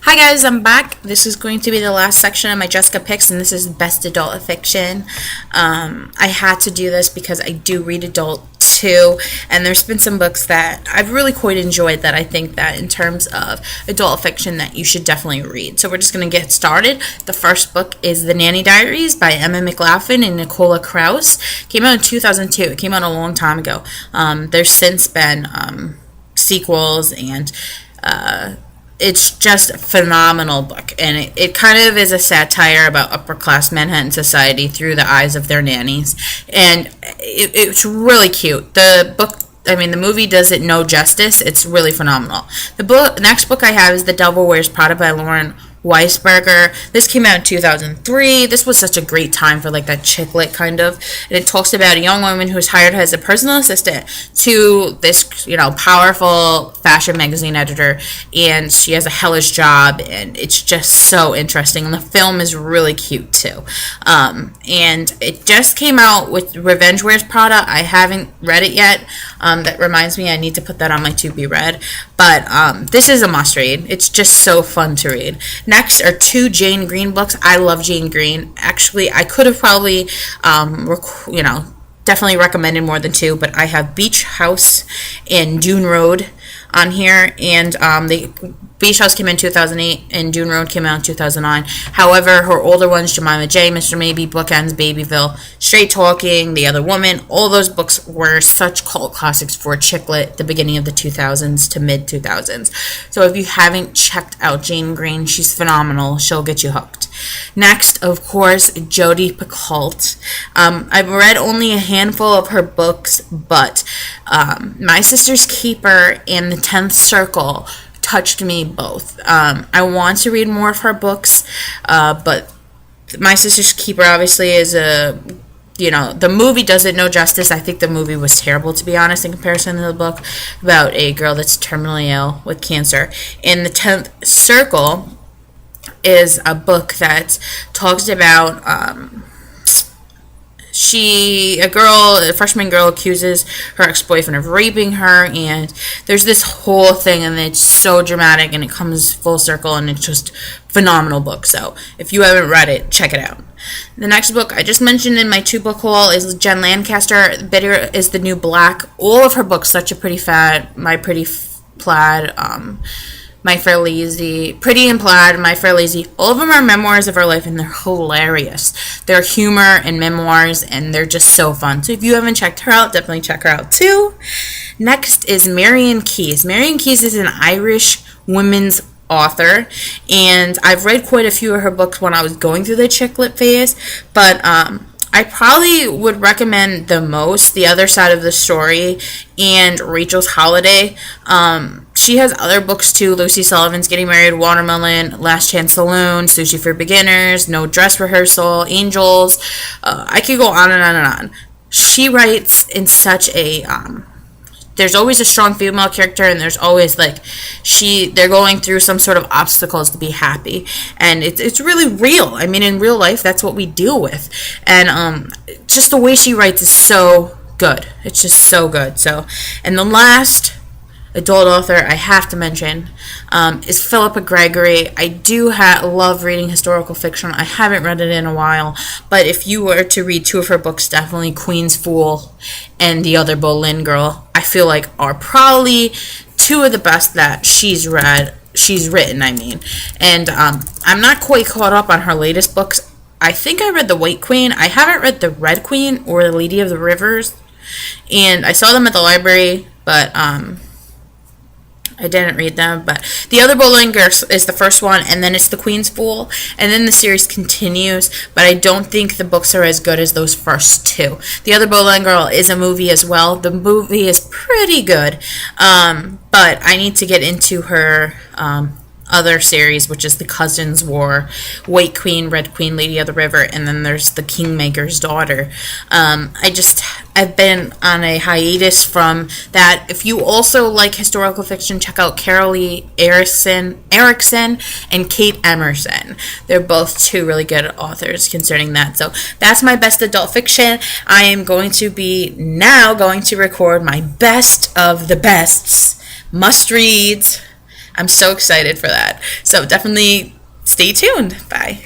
Hi guys, I'm back. This is going to be the last section of my Jessica picks, and this is best adult fiction. I had to do this because I do read adult too, and there's been some books that I've really quite enjoyed that I think that in terms of adult fiction that you should definitely read. So we're just going to get started. The first book is The Nanny Diaries by Emma McLaughlin and Nicola Krauss. Came out in 2002. It came out a long time ago. There's since been sequels and it's just a phenomenal book, and it kind of is a satire about upper class Manhattan society through the eyes of their nannies, and it's really cute. The movie does it no justice. It's really phenomenal. Next book I have is The Devil Wears Prada by Lauren Weisberger. This came out in 2003. This was such a great time for like that chick lit kind of. And it talks about a young woman who's hired as a personal assistant to this, powerful fashion magazine editor, and she has a hellish job, and it's just so interesting. And the film is really cute too. And it just came out with Revenge Wears Prada. I haven't read it yet. That reminds me, I need to put that on my to be read. But this is a must read. It's just so fun to read. Next are two Jane Green books. I love Jane Green. Actually, I could have probably, definitely recommended more than two, but I have Beach House and Dune Road on here, and the Beach House came in 2008 and Dune Road came out in 2009. However, her older ones, Jemima J, Mr. Maybe, Bookends, Babyville, Straight Talking, The Other Woman, all those books were such cult classics for chick lit the beginning of the 2000s to mid 2000s. So if you haven't checked out Jane Green, she's phenomenal. She'll get you hooked. Next, of course, Jodi Picoult. I've read only a handful of her books, but My Sister's Keeper and The 10th Circle touched me both. I want to read more of her books, but My Sister's Keeper obviously is the movie does it no justice. I think the movie was terrible, to be honest, in comparison to the book about a girl that's terminally ill with cancer. And The 10th Circle is a book that talks about a freshman girl accuses her ex-boyfriend of raping her, and there's this whole thing, and it's so dramatic, and it comes full circle, and it's just phenomenal book. So if you haven't read it, check it out. The next book I just mentioned in my two book haul is Jen Lancaster. Bitter is the New Black. All of her books, Such a Pretty Fad, My Pretty Plaid, My Fair Lazy, Pretty and Plaid, My Fair Lazy. All of them are memoirs of her life, and they're hilarious. They're humor and memoirs, and they're just so fun. So if you haven't checked her out, definitely check her out too. Next is Marian Keyes. Marian Keyes is an Irish women's author, and I've read quite a few of her books when I was going through the chick lit phase, but I probably would recommend the most The Other Side of the Story and Rachel's Holiday. She has other books too. Lucy Sullivan's Getting Married, Watermelon, Last Chance Saloon, Sushi for Beginners, No Dress Rehearsal, Angels. I could go on and on and on. She writes in such a there's always a strong female character, and there's always they're going through some sort of obstacles to be happy, and it's really real. I mean, in real life, that's what we deal with, and just the way she writes is so good. It's just so good. So, and the last adult author I have to mention is Philippa Gregory. I do love reading historical fiction. I haven't read it in a while, but if you were to read two of her books, definitely Queen's Fool and The Other Boleyn Girl, I feel like are probably two of the best that she's written, and I'm not quite caught up on her latest books. I think I read The White Queen. I haven't read The Red Queen or The Lady of the Rivers, and I saw them at the library, but I didn't read them. But The Other Boleyn Girl is the first one, and then it's The Queen's Fool, and then the series continues, but I don't think the books are as good as those first two. The Other Boleyn Girl is a movie as well. The movie is pretty good, but I need to get into her other series, which is The Cousins War, White Queen, Red Queen, Lady of the River, and then there's The Kingmaker's Daughter. I've been on a hiatus from that. If you also like historical fiction, check out Carolee Erickson and Kate Emerson. They're both two really good authors concerning that. So that's my best adult fiction. I am going to record my best of the bests, must reads, I'm so excited for that. So definitely stay tuned. Bye.